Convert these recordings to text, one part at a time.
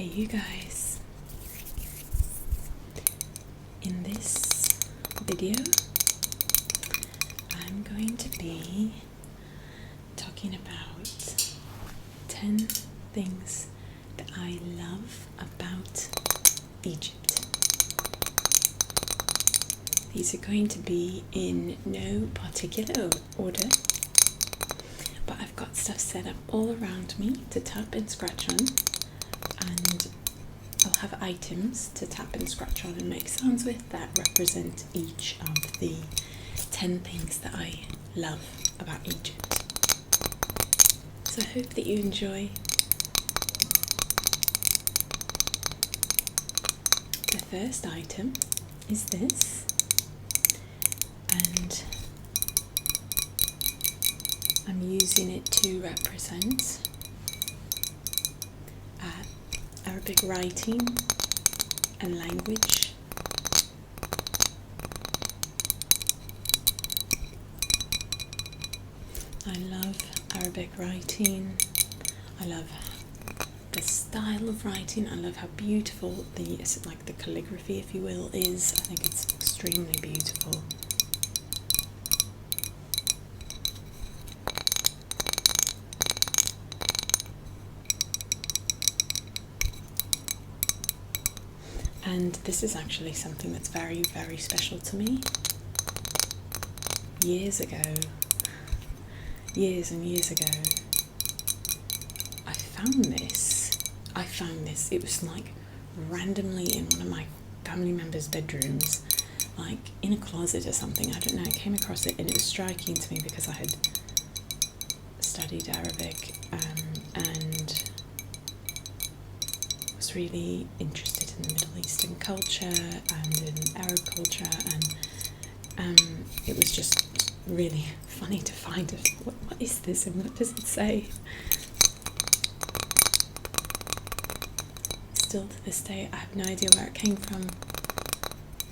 Hey you guys, in this video I'm going to be talking about 10 things that I love about Egypt. These are going to be in no particular order, but I've got stuff set up all around me to tap and scratch on, and I'll have items to tap and scratch on and make sounds with that represent each of the 10 things that I love about Egypt. So I hope that you enjoy. The first item is this, and I'm using it to represent Arabic writing and language. I love Arabic writing. I love the style of writing. I love how beautiful the calligraphy, if you will, is. I think it's extremely beautiful. And this is actually something that's very, very special to me. Years and years ago, I found this. It was like randomly in one of my family members' bedrooms, like in a closet or something. I don't know. I came across it and it was striking to me because I had studied Arabic and was really interested in the Middle Eastern culture and in Arab culture, and it was just really funny to find what is this and what does it say. Still to this day I have no idea where it came from.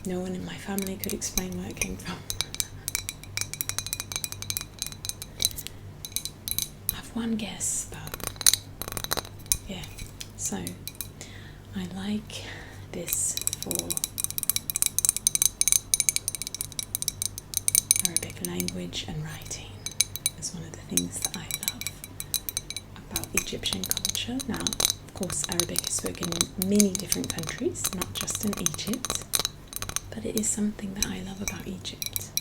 No one in my family could explain where it came from. I have one guess, but yeah. So I like this for Arabic language and writing. It's one of the things that I love about Egyptian culture. Now, of course, Arabic is spoken in many different countries, not just in Egypt, but it is something that I love about Egypt.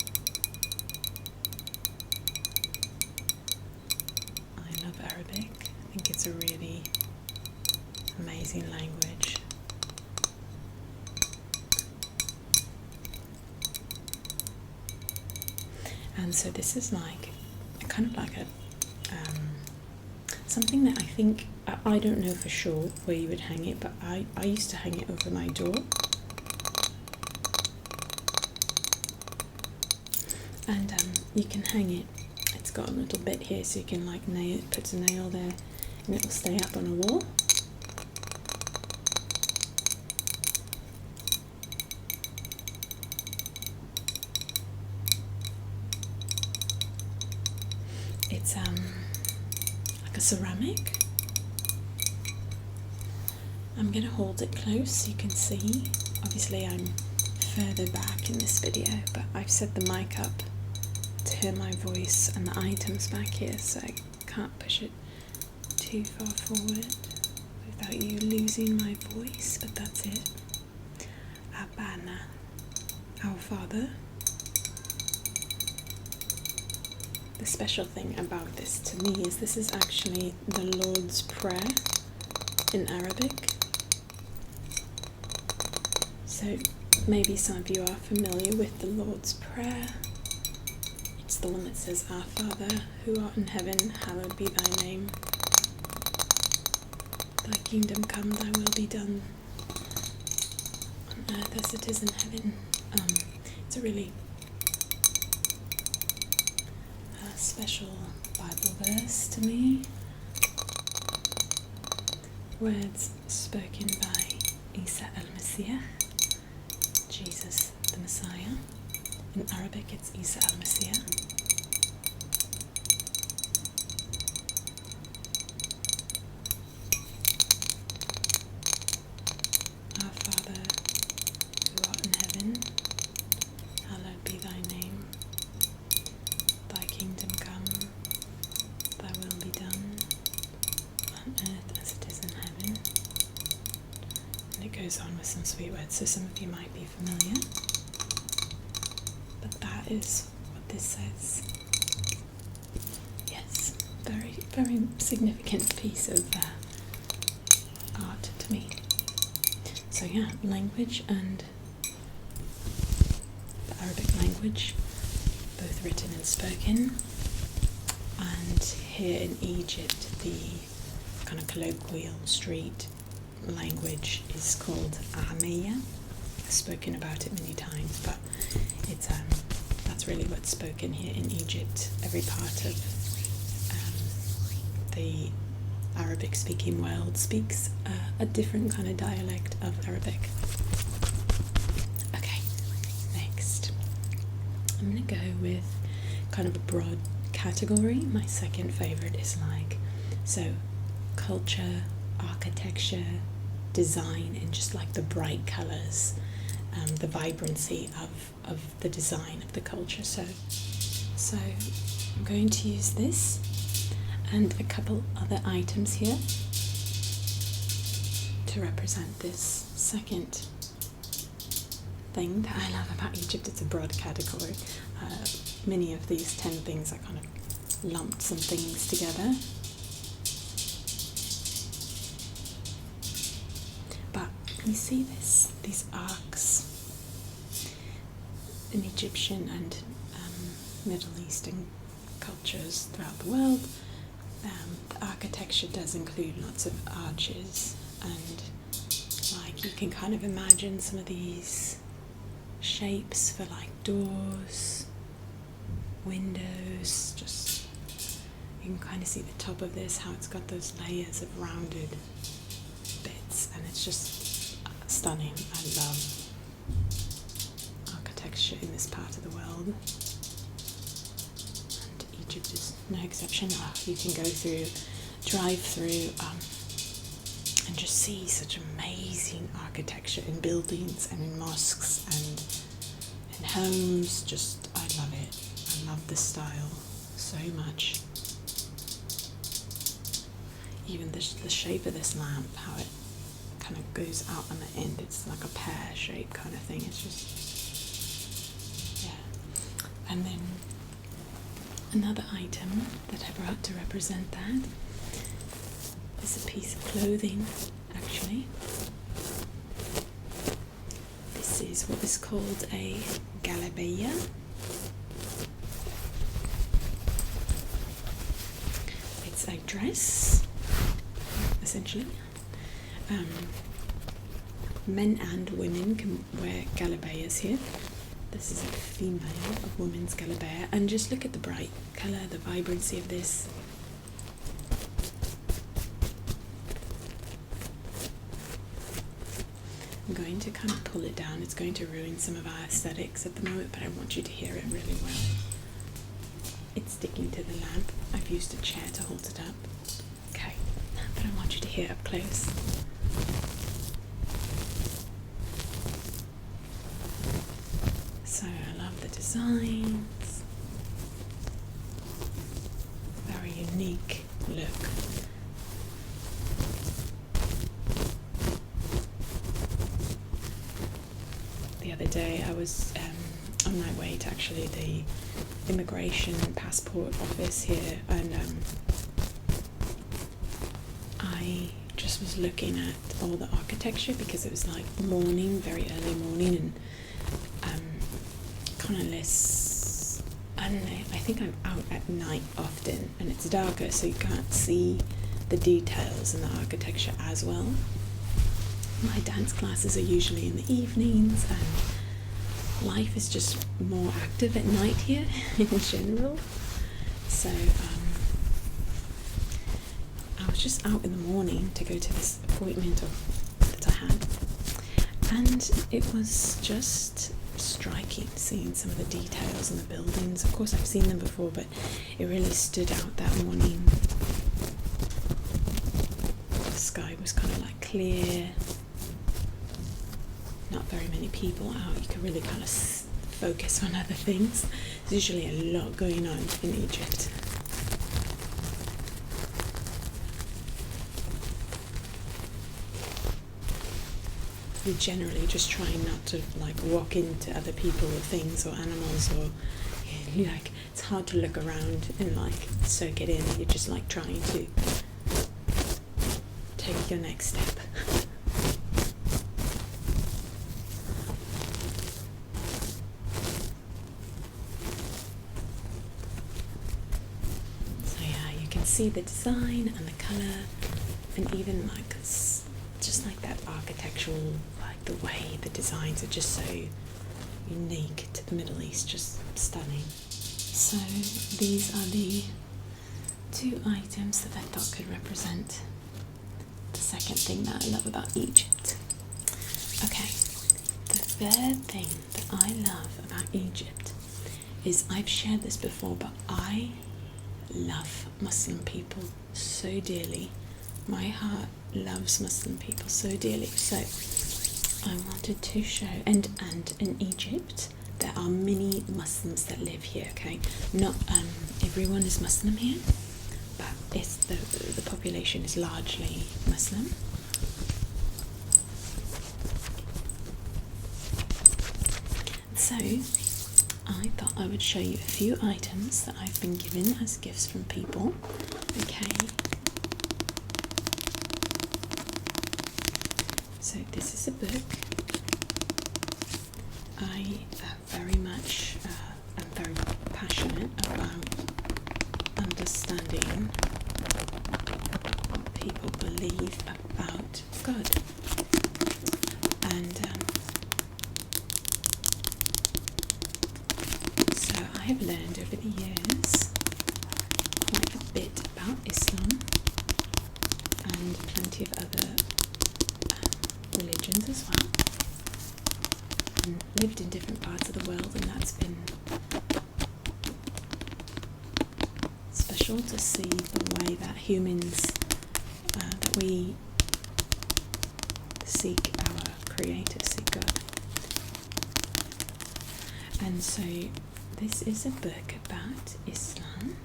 I love Arabic. I think it's a really amazing language. And so this is like a something that I think, I don't know for sure where you would hang it, but I used to hang it over my door. And you can hang it, it's got a little bit here so you can like put a nail there and it will stay up on a wall. It's like a ceramic. I'm going to hold it close so you can see. Obviously I'm further back in this video, but I've set the mic up to hear my voice and the items back here, so I can't push it too far forward without you losing my voice, but that's it. Abana, our Father. The special thing about this to me is this is actually the Lord's Prayer in Arabic. So maybe some of you are familiar with the Lord's Prayer. It's the one that says, Our Father, who art in heaven, hallowed be thy name. Thy kingdom come, thy will be done on earth as it is in heaven. It's a really special Bible verse to me. Words spoken by Isa al-Masih, Jesus the Messiah. In Arabic it's Isa al-Masih. on earth as it is in heaven. And it goes on with some sweet words, so some of you might be familiar. But that is what this says. Yes, very, very significant piece of art to me. So yeah, language and the Arabic language, both written and spoken. And here in Egypt, the kind of colloquial street language is called Arameya. I've spoken about it many times, but it's that's really what's spoken here in Egypt. Every part of the Arabic-speaking world speaks a different kind of dialect of Arabic. Okay, next. I'm going to go with kind of a broad category. My second favourite is culture, architecture, design, and just like the bright colours, the vibrancy of the design of the culture. So I'm going to use this and a couple other items here to represent this second thing that I love about Egypt. It's a broad category. Many of these 10 things, I kind of lumped some things together. But you see these arcs in Egyptian and Middle Eastern cultures throughout the world. The architecture does include lots of arches, and like you can kind of imagine some of these shapes for like doors, windows. Just you can kind of see the top of this, how it's got those layers of rounded bits, and it's just stunning. I love architecture in this part of the world, and Egypt is no exception. You can drive through and just see such amazing architecture in buildings and in mosques and in homes. Just, I love it. I love this style so much. Even the shape of this lamp, how it kind of goes out on the end. It's like a pear shape kind of thing. It's just, yeah. And then another item that I brought to represent that is a piece of clothing, actually. This is what is called a galabeya. It's a dress, essentially. Men and women can wear galabeyas here. This is a female, a woman's galabeya, and just look at the bright colour, the vibrancy of this. I'm going to kind of pull it down. It's going to ruin some of our aesthetics at the moment, but I want you to hear it really well. It's sticking to the lamp. I've used a chair to hold it up. Okay, but I want you to hear it up close. So I love the designs. Very unique look. The other day I was on my way to actually the immigration and passport office here, and I just was looking at all the architecture because it was like morning, very early morning, and kind of less, I don't know, I think I'm out at night often and it's darker, so you can't see the details in the architecture as well. My dance classes are usually in the evenings, and life is just more active at night here in general. So I was just out in the morning to go to this appointment that I had, and it was just striking seeing some of the details in the buildings. Of course I've seen them before, but it really stood out that morning. The sky was kind of like clear, not very many people out. You can really kind of focus on other things. There's usually a lot going on in Egypt. we generally just try not to like walk into other people or things or animals, or like it's hard to look around and like soak it in. You're just like trying to take your next step. So yeah, you can see the design and the colour, and even like just like that architectural, like the way the designs are just so unique to the Middle East, just stunning. So these are the 2 items that I thought could represent the second thing that I love about Egypt. Okay, the third thing that I love about Egypt is, I've shared this before, but I love Muslim people so dearly. My heart loves Muslim people so dearly. So I wanted to show, and in Egypt there are many Muslims that live here. Okay, not everyone is Muslim here, but it's the population is largely Muslim. So I thought I would show you a few items that I've been given as gifts from people. Okay. So this is a book. I very much am very passionate about understanding what people believe about God. And so I have learned over the years quite a bit about Islam and plenty of other religions as well, and lived in different parts of the world, and that's been special to see the way that humans, that we seek our Creator, seek God. And so this is a book about Islam.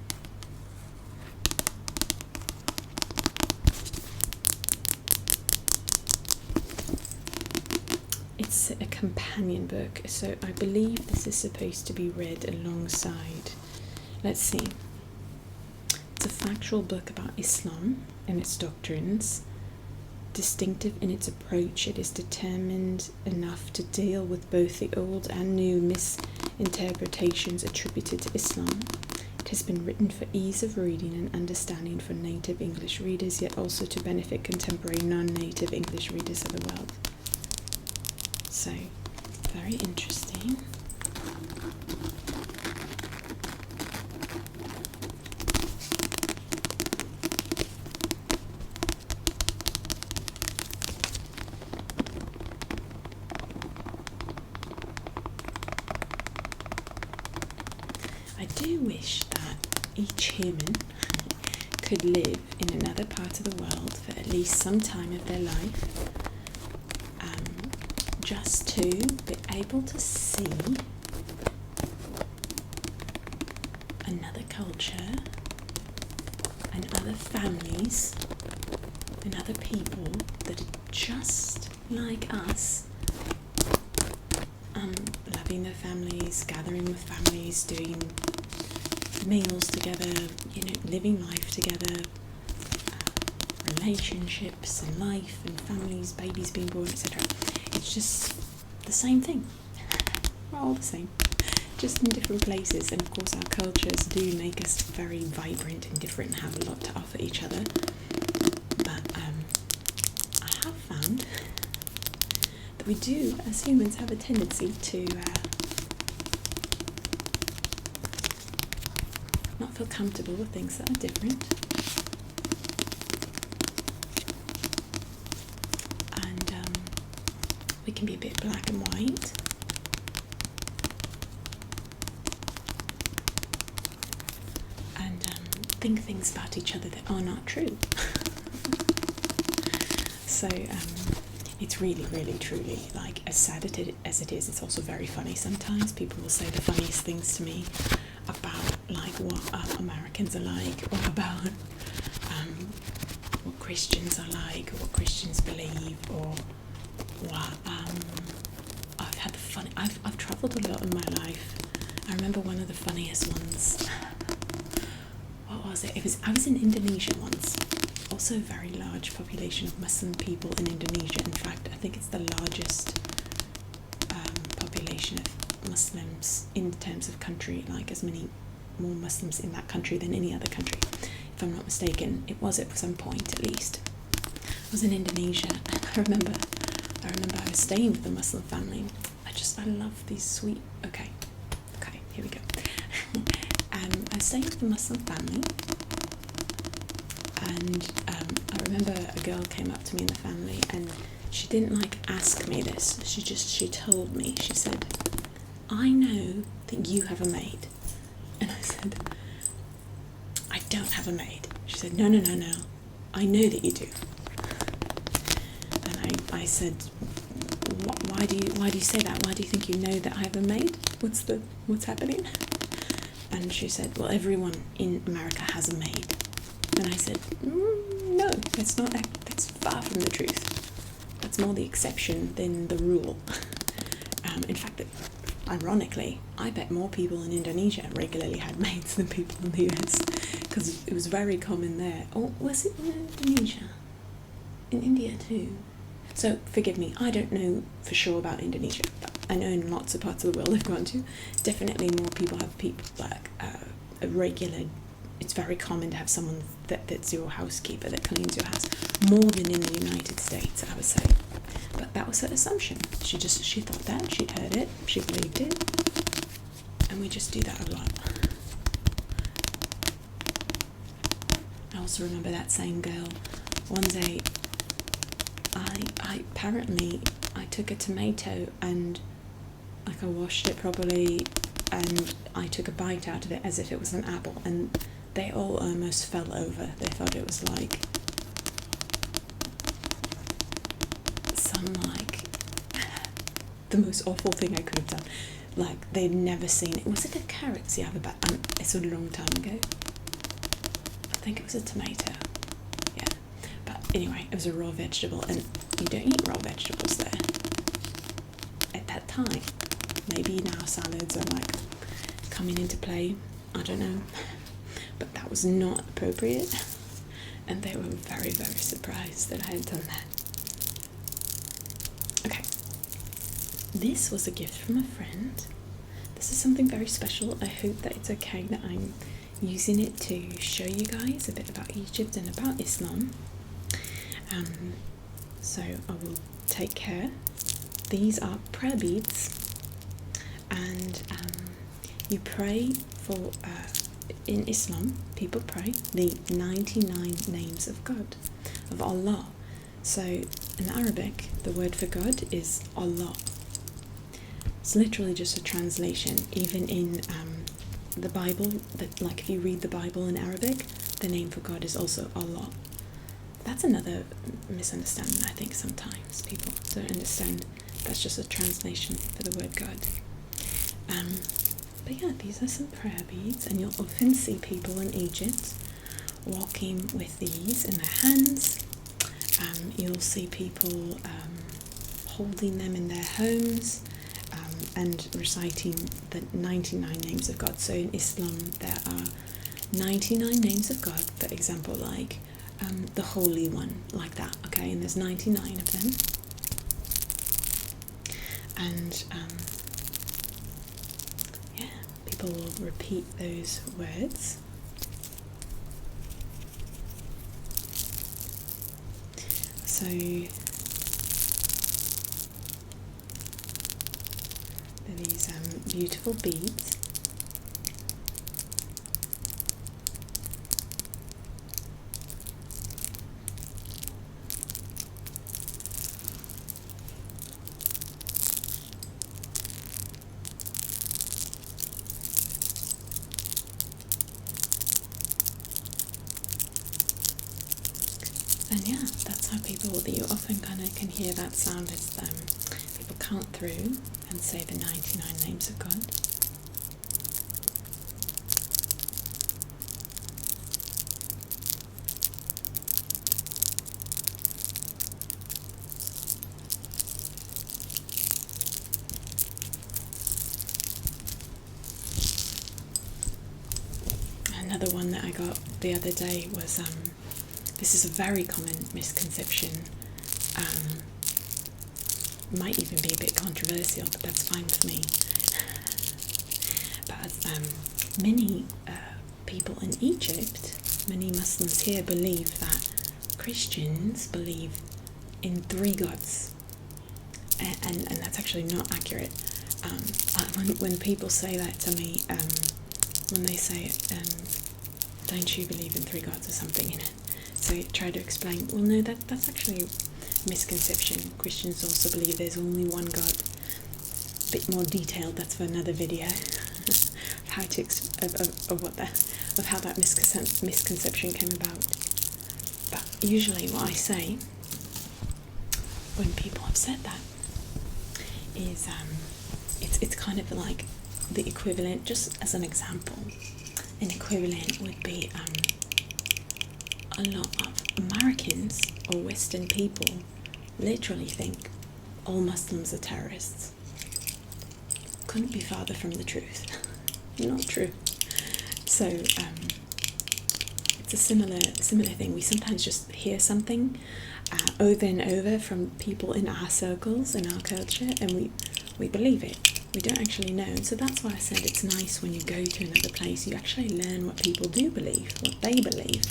It's a companion book, so I believe this is supposed to be read alongside. Let's see. It's a factual book about Islam and its doctrines. Distinctive in its approach, it is determined enough to deal with both the old and new misinterpretations attributed to Islam. It has been written for ease of reading and understanding for native English readers, yet also to benefit contemporary non-native English readers of the world. So, very interesting. I do wish that each human could live in another part of the world for at least some time of their life, just to be able to see another culture and other families and other people that are just like us, loving their families, gathering with families, doing meals together, living life together, relationships and life and families, babies being born, etc. It's just the same thing. We're all the same, just in different places. And of course our cultures do make us very vibrant and different and have a lot to offer each other. But I have found that we do, as humans, have a tendency to not feel comfortable with things that are different. We can be a bit black and white. And think things about each other that are not true. So it's really, really, truly, like, as sad as it is, it's also very funny. Sometimes people will say the funniest things to me about like what Americans are like, or about what Christians are like, or what Christians believe, or Wow, I've had the fun. I've travelled a lot in my life. I remember one of the funniest ones. What was it? I was in Indonesia once. Also, a very large population of Muslim people in Indonesia. In fact, I think it's the largest population of Muslims in terms of country. Like as many more Muslims in that country than any other country, if I'm not mistaken. It was at some point, at least. I was in Indonesia, and I remember I was staying with a Muslim family. I love these sweet. Okay, here we go. I was staying with a Muslim family, and I remember a girl came up to me in the family, and she didn't ask me this. She told me. She said, "I know that you have a maid," and I said, "I don't have a maid." She said, "No. I know that you do." And I said, why do you say that? Why do you think you know that I have a maid? What's happening? And she said, "Well, everyone in America has a maid." And I said, "No, that's not. That's far from the truth. That's more the exception than the rule." In fact, ironically, I bet more people in Indonesia regularly had maids than people in the US, because it was very common there. Or was it in Indonesia? In India too. So forgive me, I don't know for sure about Indonesia, but I know in lots of parts of the world I've gone to, definitely more people have a regular. It's very common to have someone that's your housekeeper, that cleans your house, more than in the United States, I would say. But that was her assumption. She thought that, she'd heard it, she believed it, and we just do that a lot. I also remember that same girl. One day, I took a tomato and I washed it properly, and I took a bite out of it as if it was an apple, and they all almost fell over. They thought it was the most awful thing I could have done. They'd never seen it. Was it a carrot? See, it's a long time ago. I think it was a tomato. Yeah. But anyway, it was a raw vegetable, and you don't eat raw vegetables there. At that time. Maybe now salads are coming into play. I don't know. But that was not appropriate. And they were very, very surprised that I had done that. Okay. This was a gift from a friend. This is something very special. I hope that it's okay that I'm using it to show you guys a bit about Egypt and about Islam. So I will take care. These are prayer beads, and you pray for, in Islam, people pray the 99 names of God, of Allah. So in Arabic, the word for God is Allah. It's literally just a translation. Even in the Bible, if you read the Bible in Arabic, the name for God is also Allah. That's another misunderstanding, I think. Sometimes people don't understand that's just a translation for the word God. But yeah, these are some prayer beads, and you'll often see people in Egypt walking with these in their hands. You'll see people holding them in their homes, and reciting the 99 names of God. So in Islam, there are 99 names of God, for example, the Holy One, like that, okay? And there's 99 of them. And people will repeat those words. So these beautiful beads. And yeah, that's how you often kind of can hear that sound as people count through and say the 99 names of God. Another one that I got the other day was, this is a very common misconception, might even be a bit controversial, but that's fine with me. But many people in Egypt, many Muslims here believe that Christians believe in 3 gods, and that's actually not accurate. When people say that to me, when they say, don't you believe in 3 gods or something, so I try to explain, well no, that's actually a misconception. Christians also believe there's only one God. A bit more detailed, that's for another video. How to of how that misconception came about. But usually what I say when people have said that is it's kind of like the equivalent, just as an example, an equivalent would be a lot of Americans or Western people literally think all Muslims are terrorists. Couldn't be farther from the truth. Not true. So it's a similar thing. We sometimes just hear something over and over from people in our circles, in our culture, and we believe it. We don't actually know. And so that's why I said it's nice when you go to another place, you actually learn what people do believe, what they believe,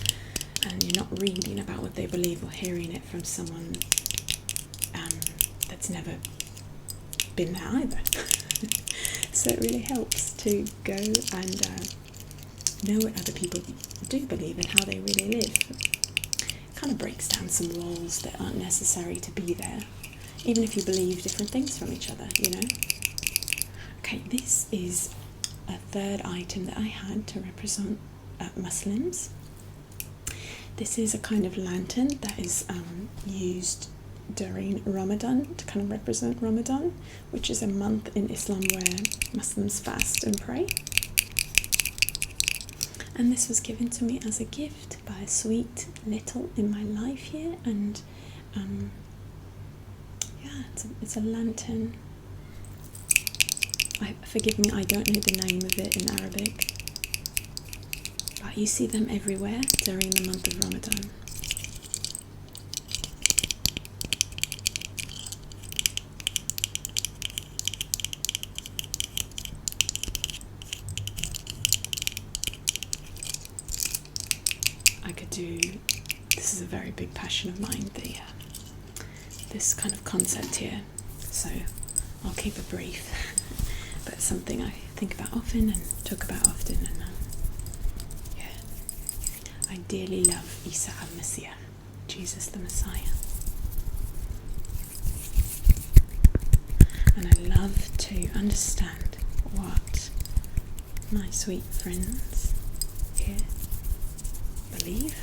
and you're not reading about what they believe or hearing it from someone that's never been there either. So it really helps to go and know what other people do believe and how they really live. It kind of breaks down some walls that aren't necessary to be there, even if you believe different things from each other, you know. Okay, this is a third item that I had to represent Muslims. This is a kind of lantern that is used during Ramadan to kind of represent Ramadan, which is a month in Islam where Muslims fast and pray. And this was given to me as a gift by a sweet little in my life here, and yeah, it's a lantern. Forgive me, I don't know the name of it in Arabic, but you see them everywhere during the month of Ramadan. I could do, this is a very big passion of mine, this kind of concept here, so I'll keep it brief, but it's something I think about often and talk about often, and yeah, I dearly love Isa al-Masih, Jesus the Messiah, and I love to understand what my sweet friends here believe,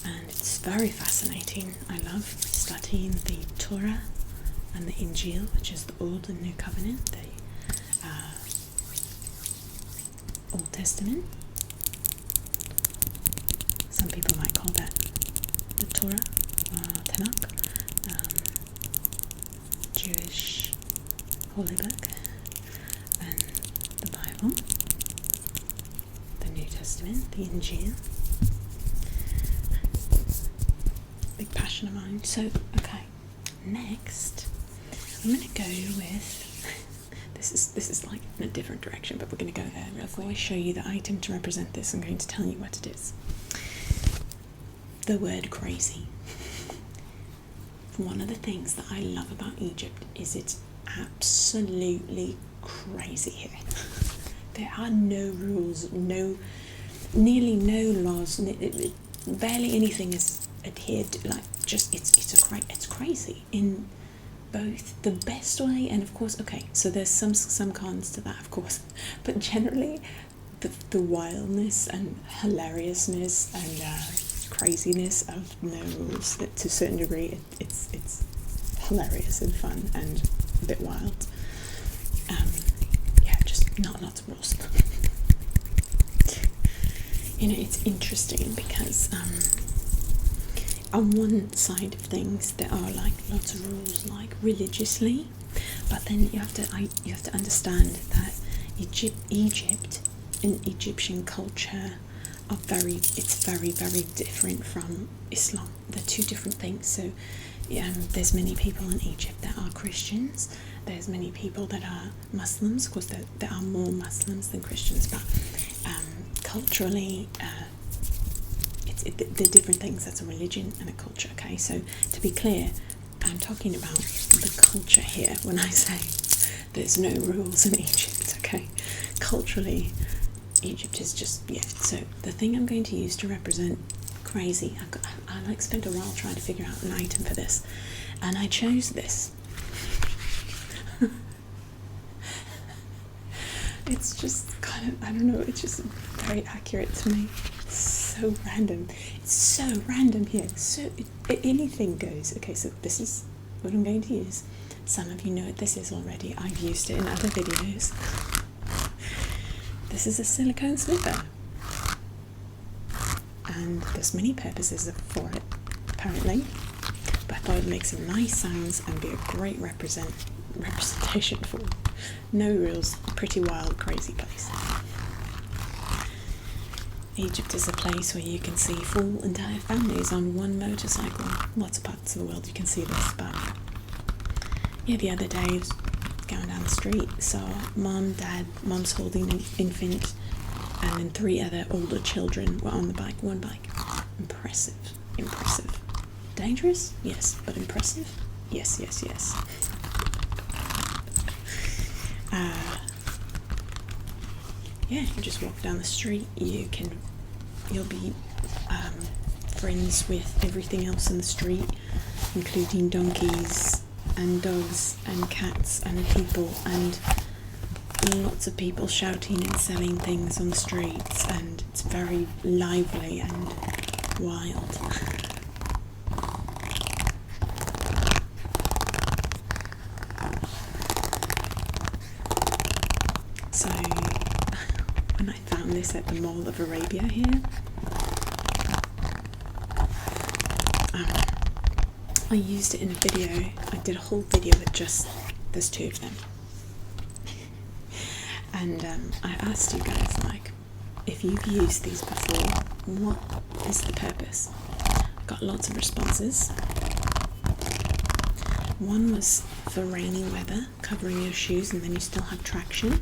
and it's very fascinating. I love studying the Torah and the Injil, which is the Old and New Covenant, the Old Testament. Some people might call that the Torah, Tanakh, Jewish holy book, and the Bible, the New Testament, the Injil. Big passion of mine. So, okay, next I'm going to go with, this is like in a different direction, but we're going to go there. Before I show you the item to represent this, I'm going to tell you what it is. The word crazy. One of the things that I love about Egypt is it's absolutely crazy here. There are no rules, nearly no laws, barely anything is adhered to, like, just it's crazy in both the best way and, of course, okay, so there's some cons to that, of course, but generally the wildness and hilariousness and craziness of no rules, to a certain degree, it's hilarious and fun and a bit wild. Yeah, just not lots of rules. You know, it's interesting because on one side of things there are like lots of rules, like religiously, but then you have to understand that Egypt and Egyptian culture are very different from Islam. They're two different things. So there's many people in Egypt that are Christians. There's many people that are Muslims. Of course, there are more Muslims than Christians, but culturally, they're different things. That's a religion and a culture. Okay, so to be clear, I'm talking about the culture here when I say there's no rules in Egypt. Okay, culturally, Egypt is just, so the thing I'm going to use to represent crazy, I spent a while trying to figure out an item for this, and I chose this. It's just kind of, I don't know, it's just very accurate to me. It's so random. It's so random here. So anything goes. Okay, so this is what I'm going to use. Some of you know what this is already. I've used it in other videos. This is a silicone snipper. And there's many purposes for it, apparently. But I thought it'd make some nice sounds and be a great representation for no rules, pretty wild, crazy place. Egypt is a place where you can see full entire families on one motorcycle. Lots of parts of the world you can see this, but the other day I was going down the street, saw mom, dad, mom's holding an infant, and then 3 other older children were on the bike, one bike. Impressive. Dangerous? Yes, but impressive? Yes. You just walk down the street, you'll be friends with everything else in the street, including donkeys and dogs and cats and people and lots of people shouting and selling things on the streets, and it's very lively and wild. So when I found this at the Mall of Arabia here, I used it in a video. I did a whole video with just there's 2 of them. And I asked you guys, if you've used these before, what is the purpose? I got lots of responses. One was for rainy weather, covering your shoes and then you still have traction.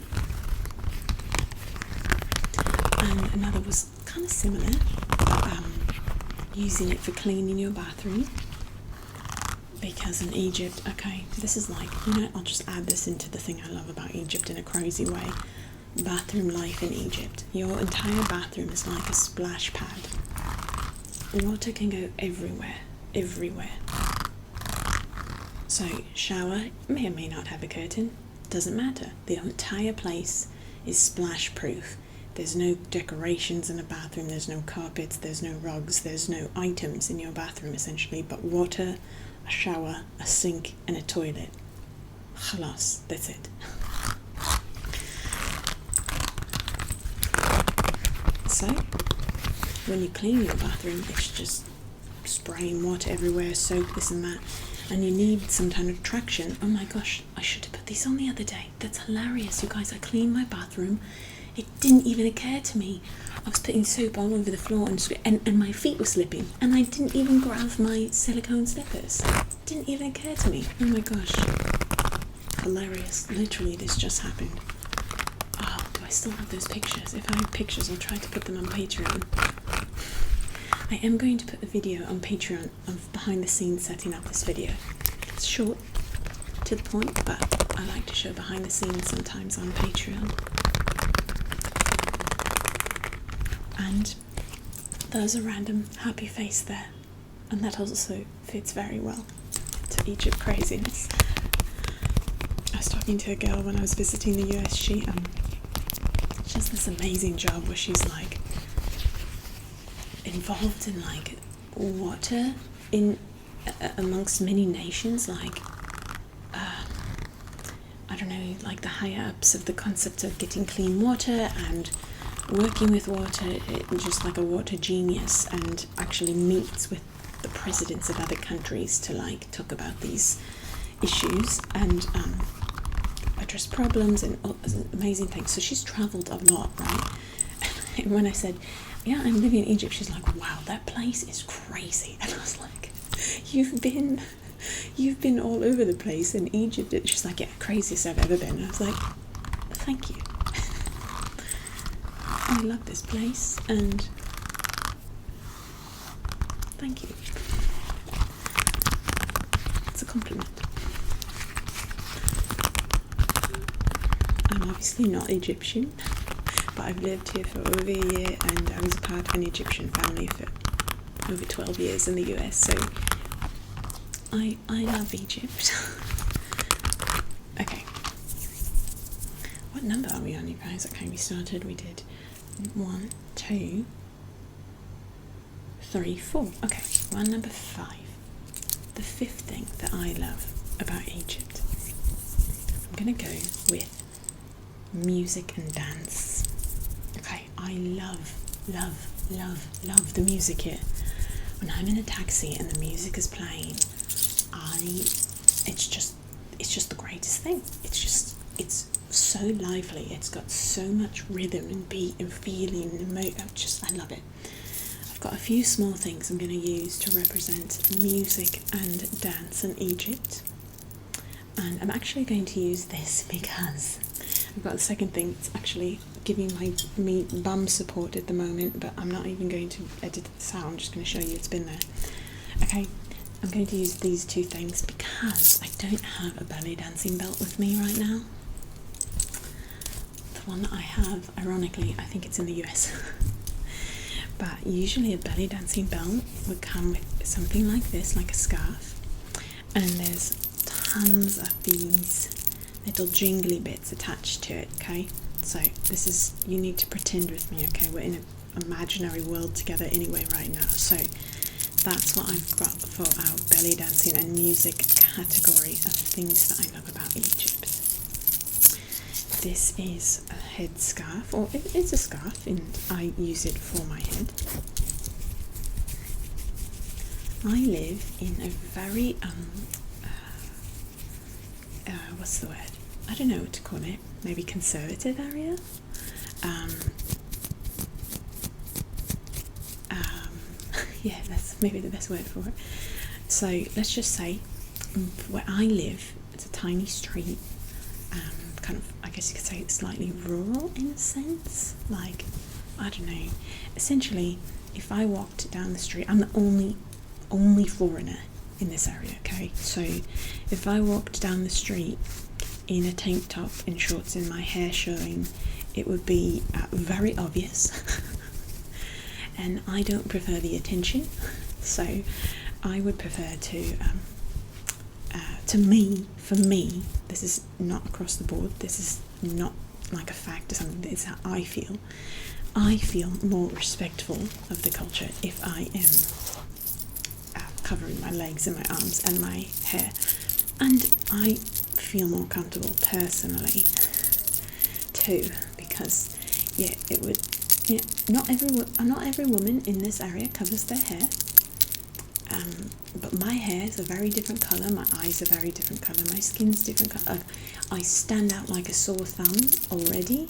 And another was kind of similar, using it for cleaning your bathroom. Because in Egypt, this is I'll just add this into the thing I love about Egypt in a crazy way. Bathroom life in Egypt. Your entire bathroom is like a splash pad. Water can go everywhere. So shower may or may not have a curtain, doesn't matter. The entire place is splash proof. There's no decorations in a bathroom, there's no carpets, there's no rugs, there's no items in your bathroom essentially, but water, a shower, a sink and a toilet. Khalas, that's it. So, when you clean your bathroom, it's just spraying water everywhere, soap, this and that, and you need some kind of traction. Oh my gosh, I should have put these on the other day. That's hilarious, you guys. I cleaned my bathroom. It didn't even occur to me. I was putting soap all over the floor and my feet were slipping, and I didn't even grab my silicone slippers. It didn't even occur to me. Oh my gosh. Hilarious. Literally, this just happened. Oh, do I still have those pictures? If I have pictures, I'll try to put them on Patreon. I am going to put a video on Patreon of behind the scenes setting up this video. It's short, to the point, but I like to show behind the scenes sometimes on Patreon. And there's a random happy face there, and that also fits very well to Egypt craziness. I was talking to a girl when I was visiting the US. She has this amazing job where she's involved in water in amongst many nations, I don't know, the higher ups of the concept of getting clean water and working with water, just like a water genius, and actually meets with the presidents of other countries to talk about these issues. And address problems and amazing things. So she's travelled a lot, right? And when I said, yeah, I'm living in Egypt, she's like, wow, that place is crazy. And I was like, you've been all over the place in Egypt. She's like, yeah, craziest I've ever been. And I was like, thank you. I love this place and thank you. It's a compliment. I'm obviously not Egyptian, but I've lived here for over a year and I was a part of an Egyptian family for over 12 years in the US, so I love Egypt. Okay. What number are we on, you guys? Okay, we did 1, 2, 3, 4. Okay, we're on number 5. The 5th thing that I love about Egypt. I'm gonna go with music and dance. Okay, I love the music here. When I'm in a taxi and the music is playing, it's just the greatest thing. It's so lively. It's got so much rhythm and beat and feeling and I love it. I've got a few small things I'm going to use to represent music and dance in Egypt. And I'm actually going to use this because I've got the second thing. It's actually giving me bum support at the moment, but I'm not even going to edit this out. I'm just going to show you it's been there. Okay, I'm going to use these 2 things because I don't have a belly dancing belt with me right now. The one that I have, ironically, I think it's in the US. But usually a belly dancing belt would come with something like this, like a scarf. And there's tons of these little jingly bits attached to it, okay? So this is, you need to pretend with me, okay? We're in an imaginary world together anyway right now. So that's what I've got for our belly dancing and music category of things that I love about Egypt. This is a headscarf, or it's a scarf, and I use it for my head. I live in a very, what's the word? I don't know what to call it. Maybe conservative area? Yeah, that's maybe the best word for it. So let's just say where I live, it's a tiny street, kind of, I guess you could say it's slightly rural in a sense. Like, I don't know. Essentially, if I walked down the street, I'm the only foreigner in this area, okay? So if I walked down the street in a tank top and shorts and my hair showing, it would be very obvious. And I don't prefer the attention, so I would prefer for me, this is not across the board, this is not like a fact or something, it's how I feel. I feel more respectful of the culture if I am covering my legs and my arms and my hair, and I feel more comfortable personally too, because not every woman in this area covers their hair, but my hair is a very different colour, my eyes are very different colour, my skin's different colour. I stand out like a sore thumb already,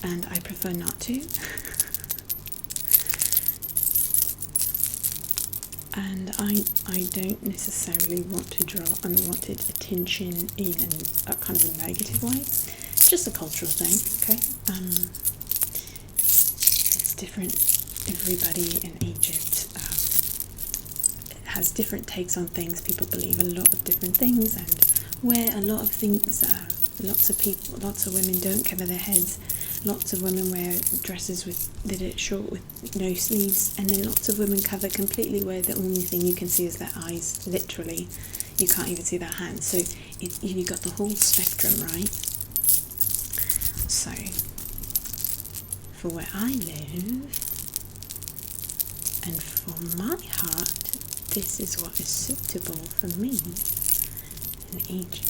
and I prefer not to. And I don't necessarily want to draw unwanted attention in a kind of a negative way. It's just a cultural thing, okay? It's different. Everybody in Egypt has different takes on things. People believe a lot of different things and wear a lot of things. Lots of women don't cover their heads. Lots of women wear dresses that are short with no sleeves, and then lots of women cover completely where the only thing you can see is their eyes, literally. You can't even see their hands. So you've got the whole spectrum, right? So, for where I live, and for my heart, this is what is suitable for me in Egypt.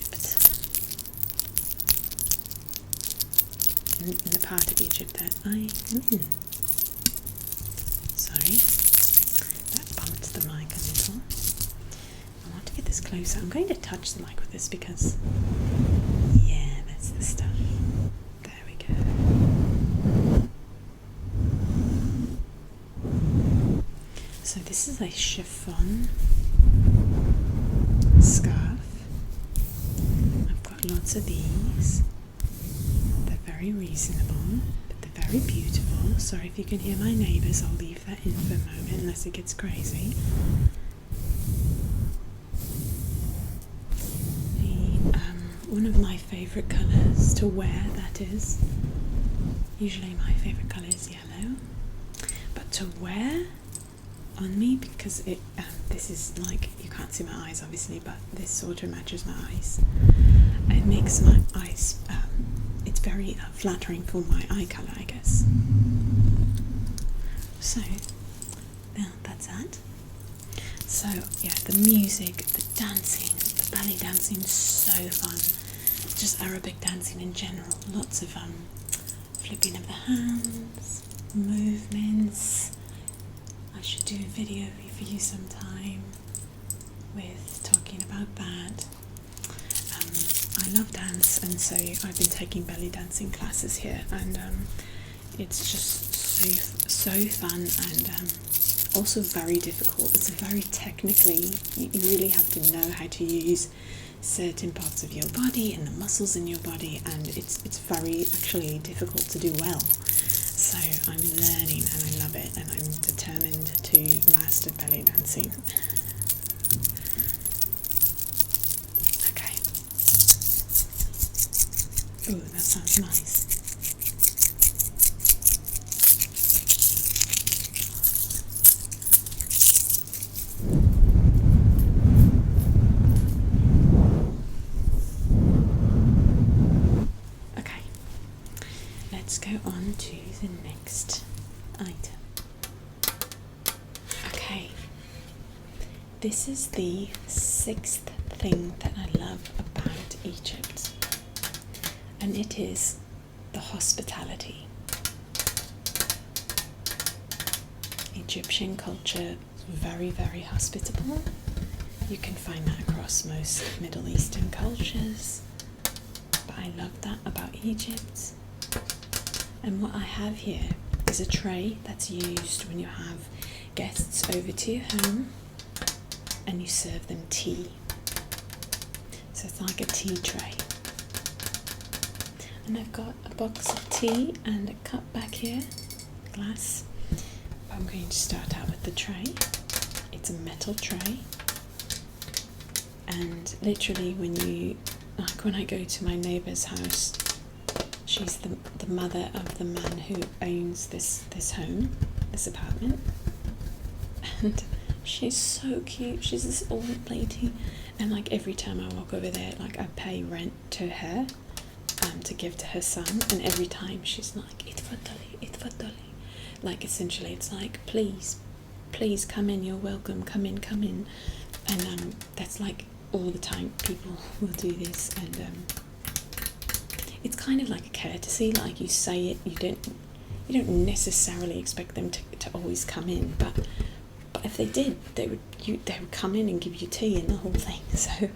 In the part of Egypt that I am in. Sorry, that bumped the mic a little. I want to get this closer. I'm going to touch the mic with this because, yeah, that's Where's the stuff? There we go. So this is a chiffon scarf. I've got lots of these. They're very reasonable, but they're very beautiful. Sorry if you can hear my neighbours, I'll leave that in for a moment unless it gets crazy. One of my favourite colours to wear, that is. Usually my favourite colour is yellow. But to wear on me, because this is like, you can't see my eyes obviously, but this sort of matches my eyes. It makes my eyes, it's very flattering for my eye colour, I guess. So, now that's that. So yeah, the music, the dancing, the belly dancing is so fun. Just Arabic dancing in general, lots of flipping of the hands, movements. I should do a video for you sometime with talking about that. I love dance, and so I've been taking belly dancing classes here, and it's just so fun, and also very difficult. It's very technically, you really have to know how to use certain parts of your body and the muscles in your body, and it's very actually difficult to do well. So I'm learning and I love it, and I'm determined to master belly dancing. Okay. Oh, that sounds nice. Let's go on to the next item. Okay, this is the 6th thing that I love about Egypt, and it is the hospitality. Egyptian culture is very, very hospitable. You can find that across most Middle Eastern cultures, but I love that about Egypt. And what I have here is a tray that's used when you have guests over to your home and you serve them tea. So it's like a tea tray. And I've got a box of tea and a cup back here, glass. But I'm going to start out with the tray. It's a metal tray. And literally when I go to my neighbour's house, she's the mother of the man who owns this home, this apartment, and she's so cute. She's this old lady, and like every time I walk over there, like I pay rent to her, to give to her son, and every time she's like, itfaddali, like essentially it's like, please come in, you're welcome, come in, and that's like all the time people will do this, and it's kind of like a courtesy, like you say it, you don't necessarily expect them to always come in, but if they did, they would come in and give you tea and the whole thing. So I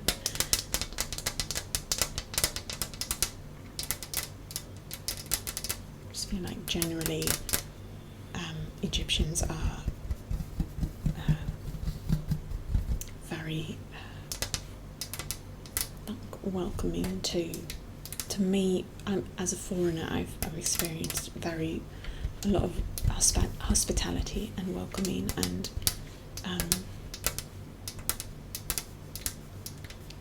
just feel like generally Egyptians are very welcoming to me. As a foreigner, I've experienced a lot of hospitality and welcoming, and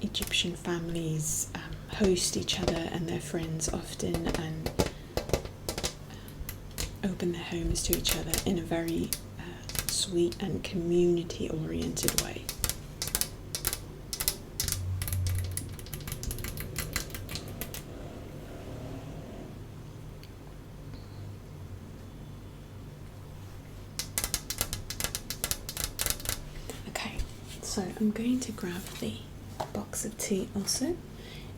Egyptian families host each other and their friends often, and open their homes to each other in a very sweet and community-oriented way. So I'm going to grab the box of tea also,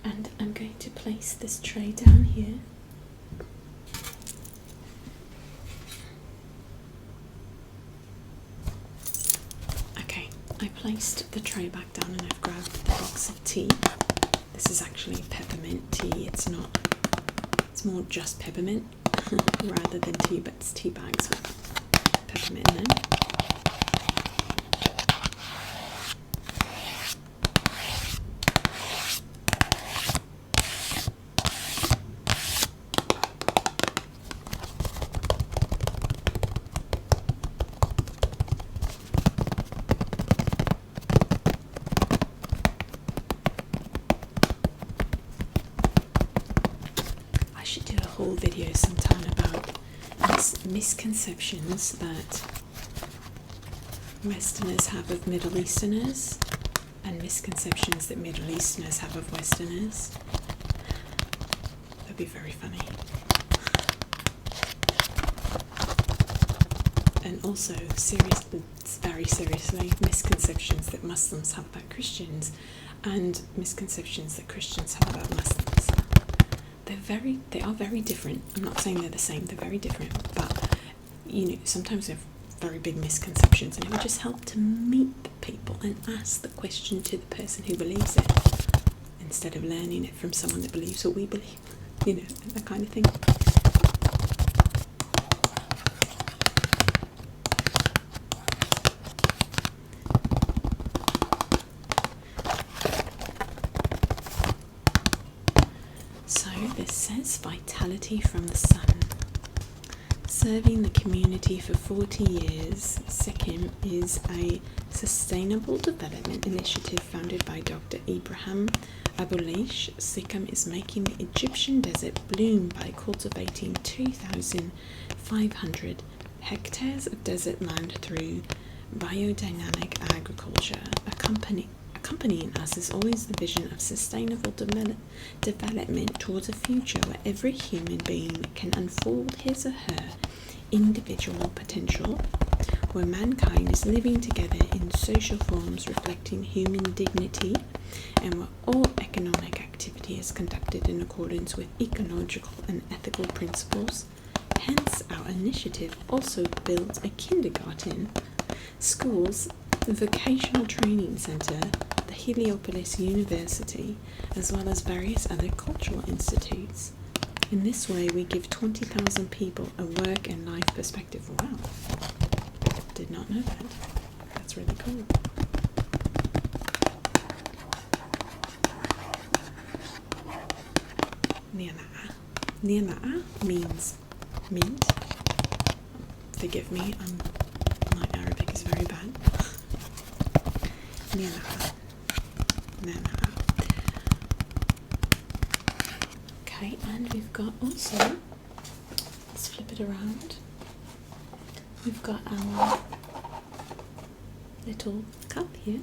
and I'm going to place this tray down here. Okay, I placed the tray back down and I've grabbed the box of tea. This is actually peppermint tea, it's not It's more just peppermint rather than tea, but it's tea bags with peppermint in them. I should do a whole video sometime about misconceptions that Westerners have of Middle Easterners and misconceptions that Middle Easterners have of Westerners. That'd be very funny. And also, very seriously, misconceptions that Muslims have about Christians and misconceptions that Christians have about Muslims. They are very different. I'm not saying they're the same, they're very different, but sometimes they have very big misconceptions, and it would just help to meet the people and ask the question to the person who believes it instead of learning it from someone that believes what we believe, that kind of thing. This says vitality from the sun. Serving the community for 40 years, Sikkim is a sustainable development initiative founded by Dr. Ibrahim Abouleish. Sikkim is making the Egyptian desert bloom by cultivating 2,500 hectares of desert land through biodynamic agriculture. Accompanying us is always the vision of sustainable development towards a future where every human being can unfold his or her individual potential, where mankind is living together in social forms reflecting human dignity, and where all economic activity is conducted in accordance with ecological and ethical principles. Hence, our initiative also builds a kindergarten, schools, vocational training centre, the Heliopolis University, as well as various other cultural institutes. In this way, we give 20,000 people a work and life perspective. Wow, did not know that. That's really cool. Niana'a means mint. Forgive me, my Arabic is very bad. Niana'a. Okay, and we've got also, let's flip it around, we've got our little cup here.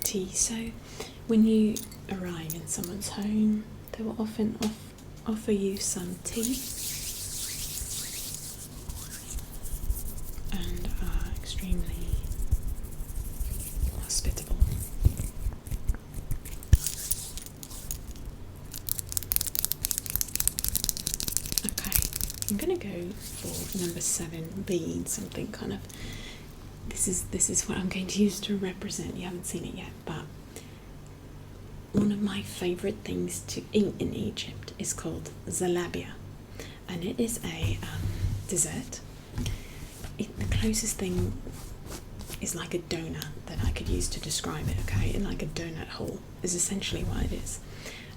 Tea. So when you arrive in someone's home, they will often offer you some tea and are extremely hospitable. Okay, I'm gonna go for number 7 being something kind of, this is what I'm going to use to represent. You haven't seen it yet, but one of my favourite things to eat in Egypt is called zalabia, and it is a dessert. The closest thing is like a donut that I could use to describe it, okay? Like a donut hole is essentially what it is.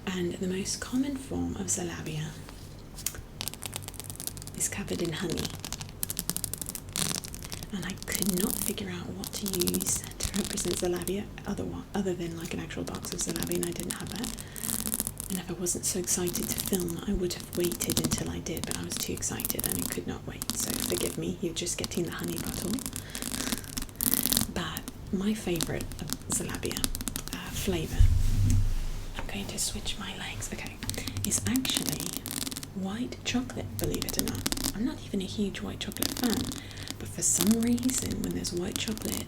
And the most common form of zalabia is covered in honey. And I could not figure out what to use to represent zalabia other than like an actual box of zalabia, and I didn't have that. And if I wasn't so excited to film, I would have waited until I did, but I was too excited and I could not wait. So forgive me, you're just getting the honey bottle. But my favourite zalabia flavour, I'm going to switch my legs, okay, is actually white chocolate, believe it or not. I'm not even a huge white chocolate fan, but for some reason when there's white chocolate,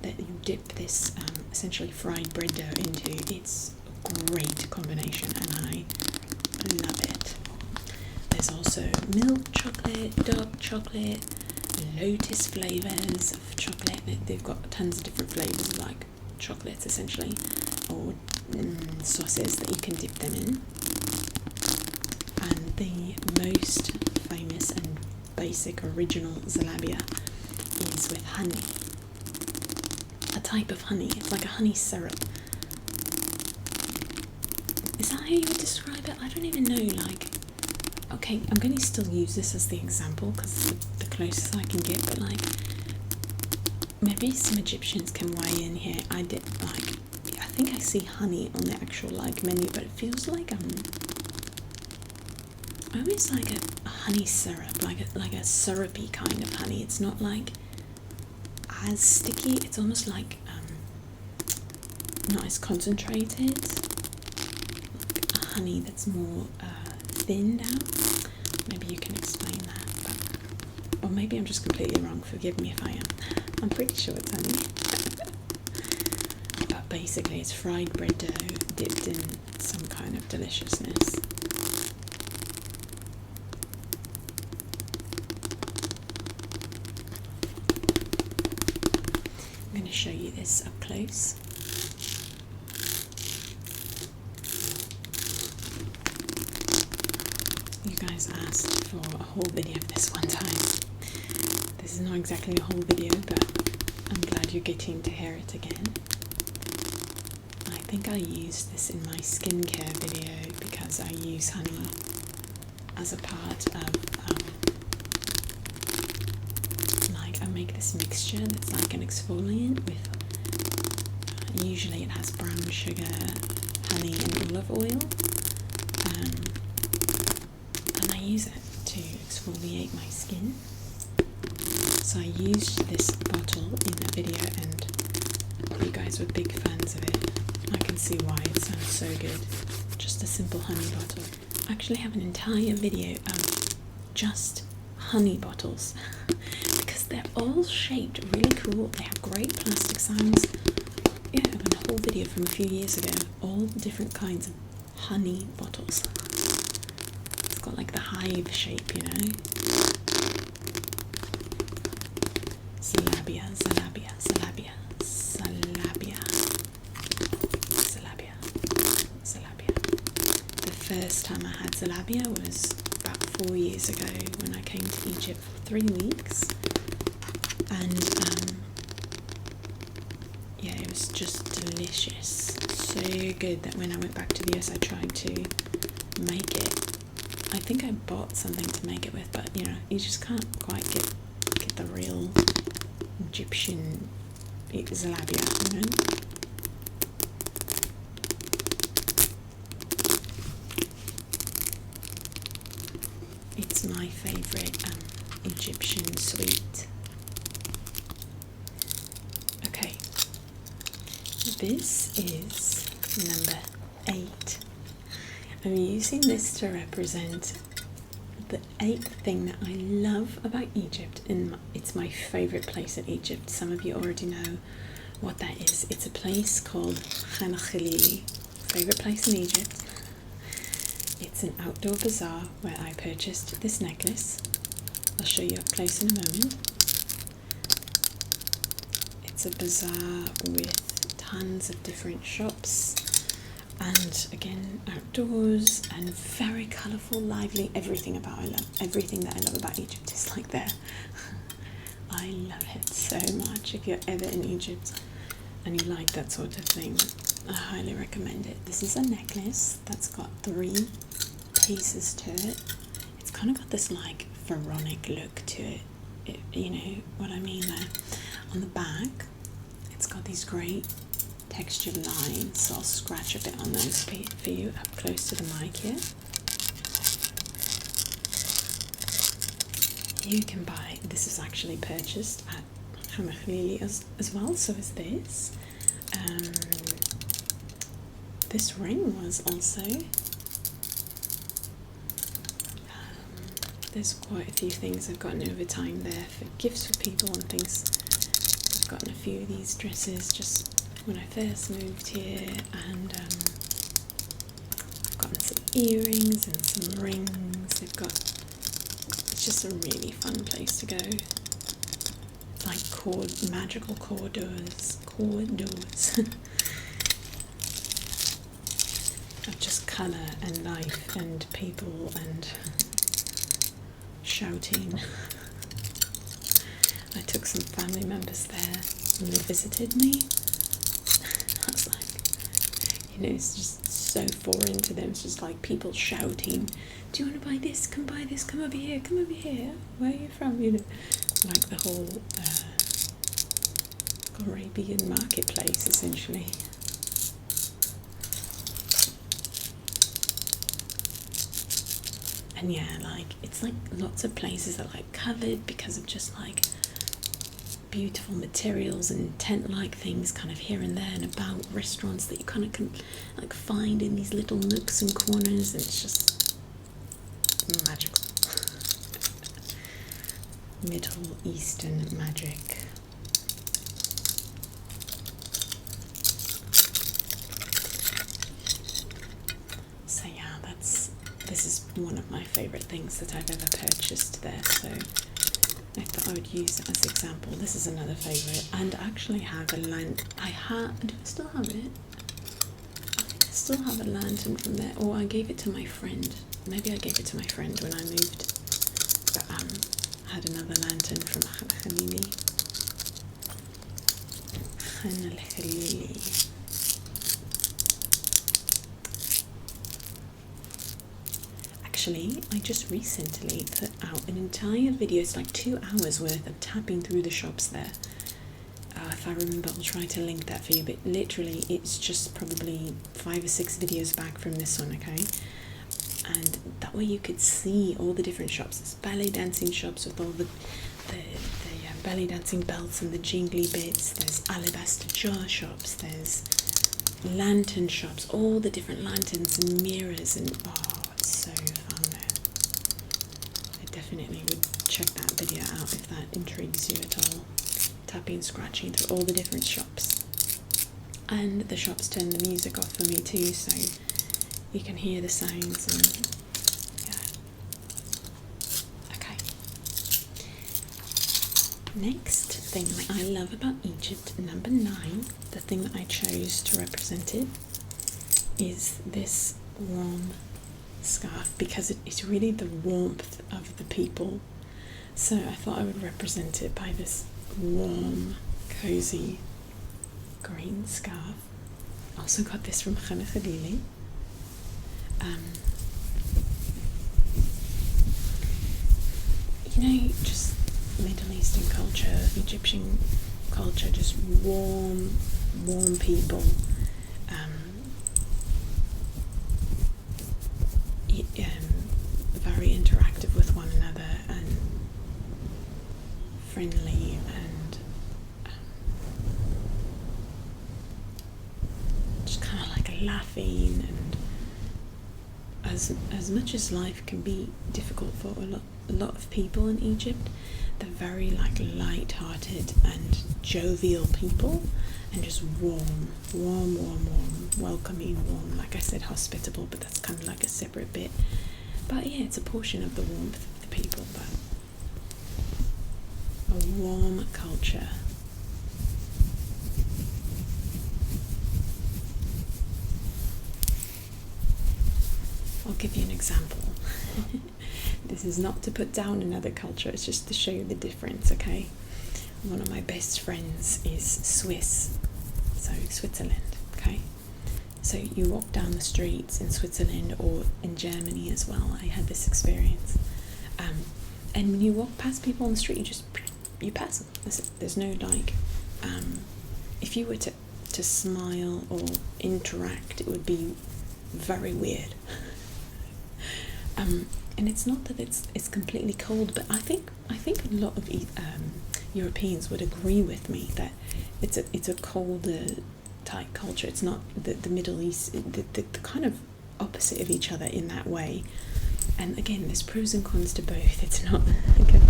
that you dip this essentially fried bread dough into, it's a great combination and I love it. There's also milk chocolate, dark chocolate, lotus flavours of chocolate. They've got tons of different flavours like chocolates essentially, or sauces that you can dip them in. And the most famous and basic original Zlata is with honey. A type of honey. It's like a honey syrup. Is that how you would describe it? I don't even know. Like, okay, I'm going to still use this as the example because it's the closest I can get, but like, maybe some Egyptians can weigh in here. I think I see honey on the actual like menu, but it feels like almost like a honey syrup, like a syrupy kind of honey. It's not like as sticky. It's almost like not as concentrated, like a honey that's more thinned out. Maybe you can explain that, or maybe I'm just completely wrong. Forgive me if I am. I'm pretty sure it's honey. But basically it's fried bread dough dipped in some kind of deliciousness. I'm going to show you this up close. You guys asked for a whole video of this one time. This is not exactly a whole video, but I'm glad you're getting to hear it again. I think I used this in my skincare video because I use honey as a part of, like, I make this mixture that's like an exfoliant with, usually it has brown sugar, honey and olive oil, and I use it to exfoliate my skin. So I used this bottle in the video and you guys were big fans of it. I can see why, it sounds so good. Just a simple honey bottle. I actually have an entire video of just honey bottles because they're all shaped really cool. They have great plastic sounds. Yeah, I have a whole video from a few years ago, all different kinds of honey bottles. It's got like the hive shape, you know. Zlata, Zlata, Zlata, Zlata, Zlata, Zlata. The first time I had Zlata was about 4 years ago when I came to Egypt for 3 weeks, and yeah, it was just delicious. So good that when I went back to the US I tried to make it. I think I bought something to make it with, but you know, you just can't quite get the real Egyptian Zlata, you know. It's my favourite Egyptian sweet. Okay, this is number 8. I'm using this to represent the 8th thing that I love about Egypt, and it's my favourite place in Egypt. Some of you already know what that is. It's a place called Khan Khalili, favourite place in Egypt. It's an outdoor bazaar where I purchased this necklace. I'll show you up close in a moment. It's a bazaar with tons of different shops, and again outdoors and very colourful, lively. Everything that I love about Egypt is like there. I love it so much. If you're ever in Egypt and you like that sort of thing, I highly recommend it. This is a necklace that's got 3 pieces to it. It's kind of got this like pharaonic look to it, you know what I mean there. On the back it's got these great textured lines, so I'll scratch a bit on those for you up close to the mic here. You can buy, this is actually purchased at Khan Khalili as well, so is this. This ring was also, there's quite a few things I've gotten over time there for gifts for people and things. I've gotten a few of these dresses just when I first moved here, and I've gotten some earrings and some rings. It's just a really fun place to go. It's like magical corridors of just colour and life and people and shouting. I took some family members there and they visited me. I was like, it's just so foreign to them. It's just like people shouting, do you want to buy this? Come buy this, come over here, come over here. Where are you from? Like the whole Arabian marketplace, essentially. And yeah, it's like lots of places are like covered because of just like beautiful materials and tent-like things kind of here and there and about, restaurants that you kind of can like find in these little nooks and corners, and it's just magical. Middle Eastern magic. So yeah, this is one of my favourite things that I've ever purchased there, so I thought I would use it as an example. This is another favourite, and I actually have a do I still have it? I think I still have a lantern from there, or I gave it to my friend. Maybe I gave it to my friend when I moved. But I had another lantern from Khalili. Actually, I just recently put out an entire video. It's like 2 hours worth of tapping through the shops there. If I remember, I'll try to link that for you, but literally it's just probably 5 or 6 videos back from this one, okay? And that way you could see all the different shops. There's ballet dancing shops with all the belly dancing belts and the jingly bits. There's alabaster jar shops. There's lantern shops, all the different lanterns and mirrors, and it's so fun there. I definitely would check that video out if that intrigues you at all. Tapping, scratching through all the different shops. And the shops turn the music off for me too, so you can hear the sounds and okay. Next thing that I love about Egypt, number 9, the thing that I chose to represent it, is this warm scarf, because it's really the warmth of the people. So I thought I would represent it by this warm, cozy green scarf. Also got this from Khalili. Just Middle Eastern culture, Egyptian culture, just warm people. Very interactive with one another and friendly, and just kind of like laughing, and as much as life can be difficult for a lot of people in Egypt, they're very like light-hearted and jovial people, and just warm, welcoming, warm. Like I said, hospitable, but that's kind of like a separate bit. But yeah, it's a portion of the warmth of the people, but a warm culture. I'll give you an example. This is not to put down another culture, it's just to show you the difference, okay? One of my best friends is Swiss, so Switzerland, okay? So you walk down the streets in Switzerland, or in Germany as well, I had this experience. And when you walk past people on the street, you pass them. There's no like, if you were to smile or interact, it would be very weird. And it's not that it's completely cold, but I think a lot of Europeans would agree with me that it's a colder type culture. It's not the Middle East, the kind of opposite of each other in that way. And again, there's pros and cons to both. It's not okay,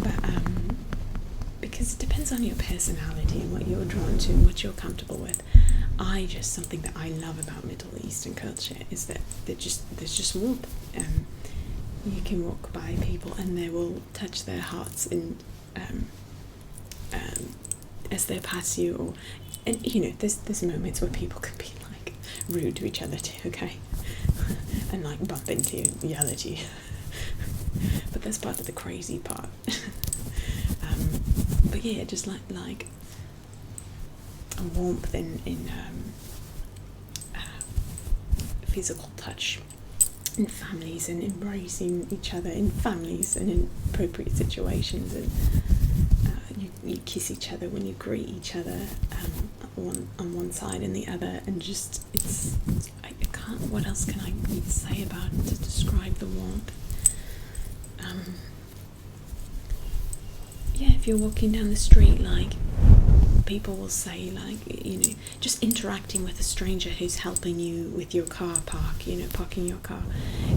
but because because it depends on your personality and what you're drawn to and what you're comfortable with. Something that I love about Middle Eastern culture is that there's just warmth. You can walk by people and they will touch their hearts and as they pass you, and there's moments where people can be like rude to each other too, okay, and like bump into you, yell at you, but that's part of the crazy part. But yeah, just like a warmth in physical touch in families, and embracing each other in families and in appropriate situations, and you kiss each other when you greet each other, on one side and the other, and just I can't, what else can I say about it to describe the warmth? Yeah, if you're walking down the street, like, people will say, like, just interacting with a stranger who's helping you with your car park, parking your car,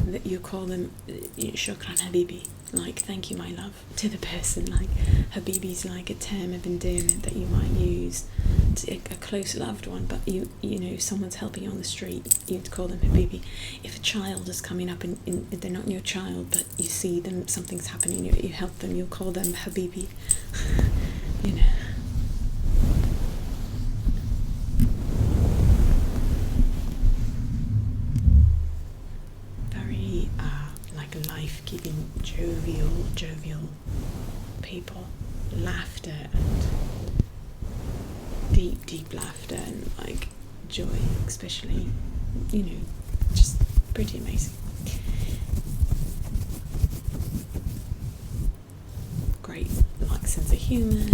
that you call them shukran habibi, like, thank you my love, to the person. Like, habibi's like a term of endearment that you might use to a close loved one, but someone's helping you on the street, you'd call them habibi. If a child is coming up and they're not your child, but you see them, something's happening, you help them, you'll call them habibi. Very like life-giving, jovial people. Laughter, and deep laughter, and like joy, especially, just pretty amazing. Great, like, sense of humour.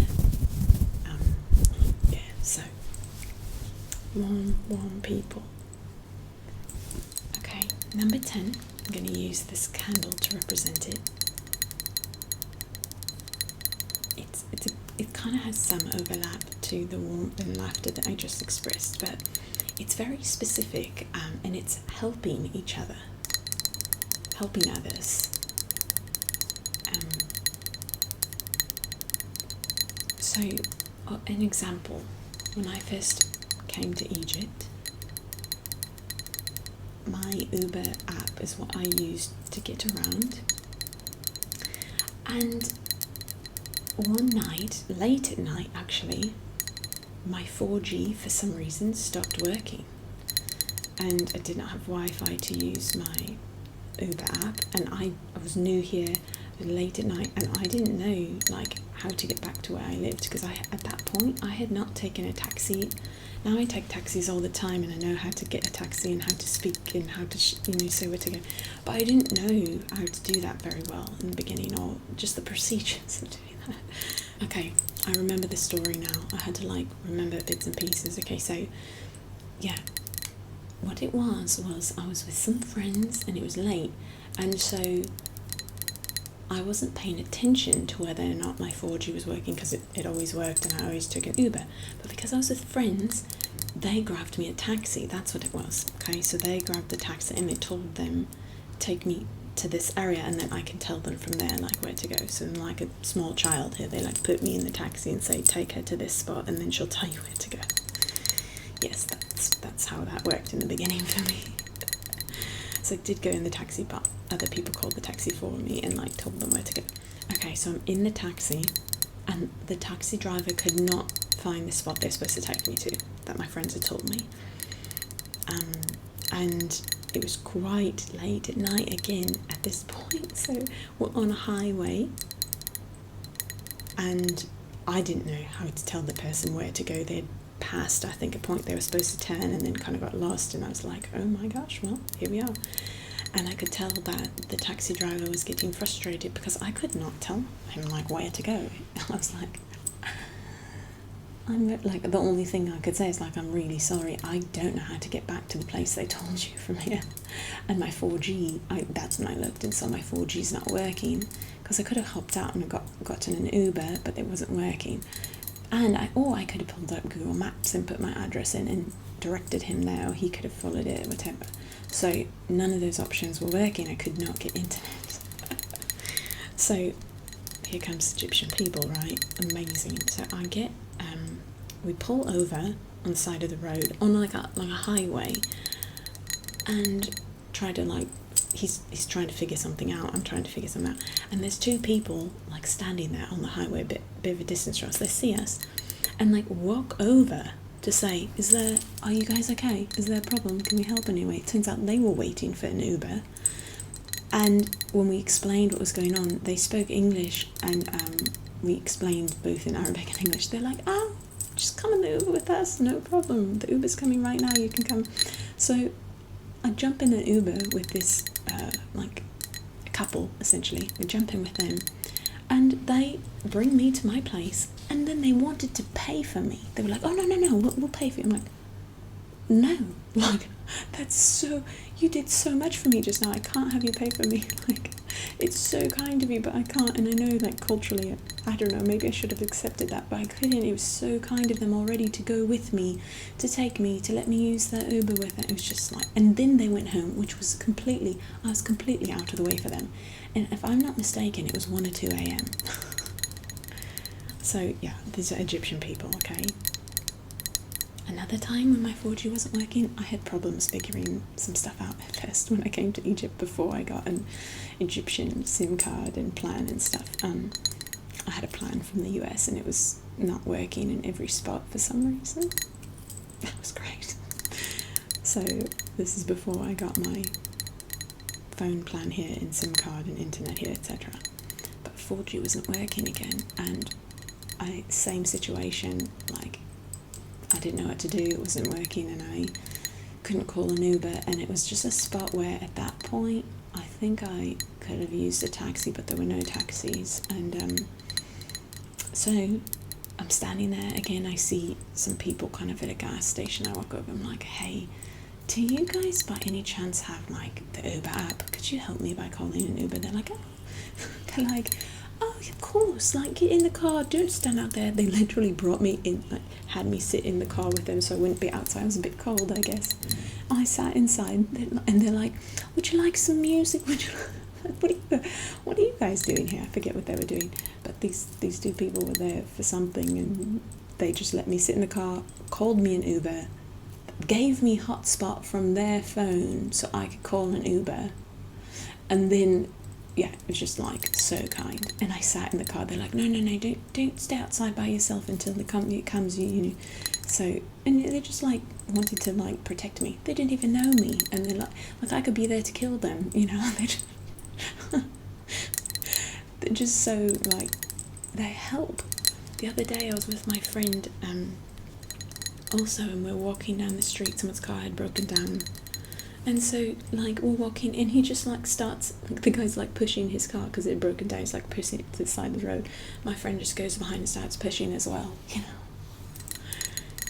Yeah, so warm people. Okay, number 10. I'm going to use this candle to represent it. It kind of has some overlap to the warmth and laughter that I just expressed, but it's very specific, and it's helping each other, helping others. So, an example, when I first came to Egypt, my Uber app is what I used to get around, and one night, late at night actually, my 4G for some reason stopped working, and I did not have Wi-Fi to use my Uber app, and I was new here, late at night, and I didn't know like how to get back to where I lived, because at that point I had not taken a taxi. Now I take taxis all the time, and I know how to get a taxi and how to speak and how to say where to go, but I didn't know how to do that very well in the beginning, or just the procedures of doing that. Okay, I remember the story now. I had to remember bits and pieces. Okay, so yeah, what it was I was with some friends and it was late, and so I wasn't paying attention to whether or not my 4G was working, because it always worked and I always took an Uber. But because I was with friends, they grabbed me a taxi. That's what it was. Okay, so they grabbed the taxi and they told them, take me to this area, and then I can tell them from there like where to go. So I'm like a small child here. They put me in the taxi and say, take her to this spot, and then she'll tell you where to go. Yes, that's how that worked in the beginning for me. So I did go in the taxi, but other people called the taxi for me and told them where to go. Okay, so I'm in the taxi, and the taxi driver could not find the spot they're supposed to take me to, that my friends had told me. And it was quite late at night again at this point, so we're on a highway, and I didn't know how to tell the person where to go. They'd passed, I think, a point they were supposed to turn, and then kind of got lost, and I was like, oh my gosh, well, here we are. And I could tell that the taxi driver was getting frustrated because I could not tell him where to go. I was like, the only thing I could say is I'm really sorry, I don't know how to get back to the place they told you from here. And my 4G, that's when I looked and saw my 4G's not working, because I could have hopped out and gotten an Uber, but it wasn't working. And I could have pulled up Google Maps and put my address in and directed him there, or he could have followed it, whatever. So none of those options were working. I could not get internet. So here comes Egyptian people, right? Amazing. So I get, we pull over on the side of the road on like a highway, and try to like, he's trying to figure something out. I'm trying to figure something out, and there's two people like standing there on the highway, a bit of a distance from us. They see us, and like walk over to say, are you guys okay? Is there a problem? Can we help anyway? It turns out they were waiting for an Uber. And when we explained what was going on, they spoke English, and we explained both in Arabic and English. They're like, oh, just come in the Uber with us, no problem. The Uber's coming right now, you can come. So I jump in an Uber with this, like, a couple, essentially. I jump in with them, and they bring me to my place, and then they wanted to pay for me. They were like, oh, no, we'll pay for you. I'm like, no, like, that's so, you did so much for me just now, I can't have you pay for me. Like, it's so kind of you, but I can't. And I know, like, culturally, I don't know, maybe I should have accepted that, but I couldn't. It was so kind of them already to go with me, to take me, to let me use their Uber with it. It was just like, and then they went home, which was I was completely out of the way for them. And if I'm not mistaken, it was 1 or 2 a.m. So yeah, these are Egyptian people, okay? Another time when my 4G wasn't working, I had problems figuring some stuff out at first when I came to Egypt before I got an Egyptian SIM card and plan and stuff. I had a plan from the US and it was not working in every spot for some reason. That was great. So this is before I got my phone plan here and SIM card and internet here, etc. But 4G wasn't working again, and same situation, like, I didn't know what to do, it wasn't working, and I couldn't call an Uber, and it was just a spot where at that point I think I could have used a taxi, but there were no taxis. And so I'm standing there again, I see some people kind of at a gas station. I walk over, I'm like, hey, do you guys by any chance have like the Uber app? Could you help me by calling an Uber? They're like, oh, they're like, oh, of course, like, get in the car, don't stand out there. They literally brought me in, like, had me sit in the car with them so I wouldn't be outside. It was a bit cold, I guess. I sat inside, and they're like, would you like some music? Would you what are you guys doing here? I forget what they were doing, but these two people were there for something, and they just let me sit in the car, called me an Uber, gave me hotspot from their phone so I could call an Uber, and then, yeah, it was just like so kind. And I sat in the car. They're like, no, don't stay outside by yourself until the company comes. You know. So, and they just like wanted to like protect me. They didn't even know me, and they're like I could be there to kill them. You know, they're just so like, they help. The other day I was with my friend, also, and we're walking down the street. Someone's car had broken down. And so, like, we're walking, and he just, like, starts, like, the guy's, like, pushing his car because it had broken down. He's, like, pushing it to the side of the road. My friend just goes behind and starts pushing as well, you know.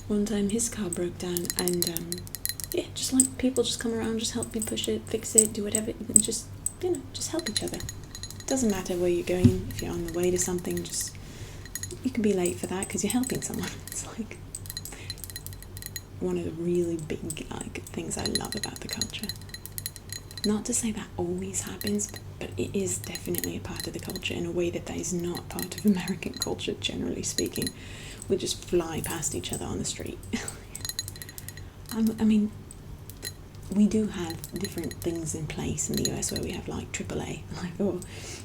One time, his car broke down, and, yeah, just, like, people just come around, just help you push it, fix it, do whatever, and just, you know, just help each other. Doesn't matter where you're going. If you're on the way to something, just, you can be late for that because you're helping someone. It's, like, one of the really big, like, things I love about the culture. Not to say that always happens, but it is definitely a part of the culture in a way that is not part of American culture, generally speaking. We just fly past each other on the street. I mean, we do have different things in place in the US where we have like AAA, like, or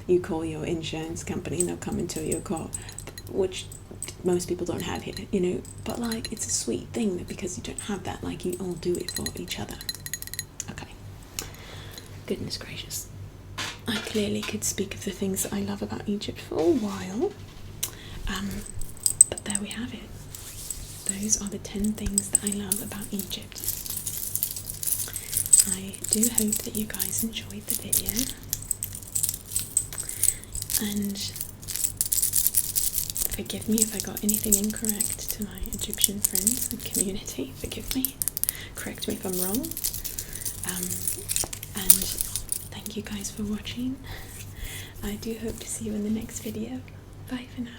you call your insurance company and they'll come and tow your car, which most people don't have here, you know, but like, it's a sweet thing that because you don't have that, like, you all do it for each other. Okay, goodness gracious, I clearly could speak of the things that I love about Egypt for a while, but there we have it. Those are the 10 things that I love about Egypt. I do hope that you guys enjoyed the video, and forgive me if I got anything incorrect to my Egyptian friends and community. Forgive me. Correct me if I'm wrong. And thank you guys for watching. I do hope to see you in the next video. Bye for now.